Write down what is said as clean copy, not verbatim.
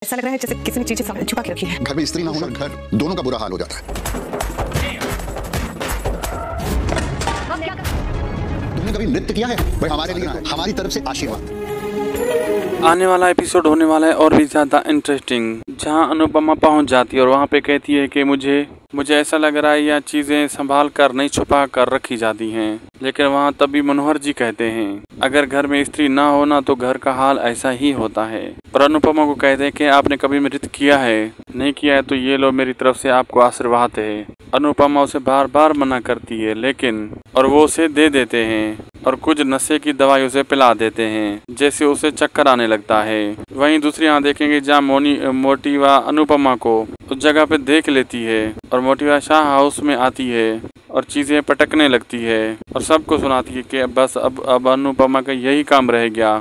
ऐसा लग रहा है जैसे किसी ने चीजें छुपा के रखी है। घर में स्त्री ना होना, घर दोनों का बुरा हाल हो जाता है। तुमने कभी नृत्य किया है? भाई हमारे लिए हमारी तरफ से आशीर्वाद। आने वाला एपिसोड होने वाला है और भी ज्यादा इंटरेस्टिंग, जहां अनुपमा पहुंच जाती है और वहां पे कहती है कि मुझे ऐसा लग रहा है यह चीजें संभाल कर नहीं छुपा कर रखी जाती हैं। लेकिन वहां तभी मनोहर जी कहते हैं अगर घर में स्त्री ना होना तो घर का हाल ऐसा ही होता है। और अनुपमा को कहते हैं कि आपने कभी नृत्य किया है? नहीं किया है तो ये लो मेरी तरफ से आपको आशीर्वाद है। अनुपमा उसे बार बार मना करती है लेकिन और वो उसे दे देते हैं और कुछ नशे की दवाई उसे पिला देते हैं, जैसे उसे चक्कर आने लगता है। वहीं दूसरी यहाँ देखेंगे जहाँ मोटिवा अनुपमा को उस जगह पे देख लेती है और मोटिवा शाह हाउस में आती है और चीजें पटकने लगती है और सबको सुनाती है कि बस अब अनुपमा का यही काम रह गया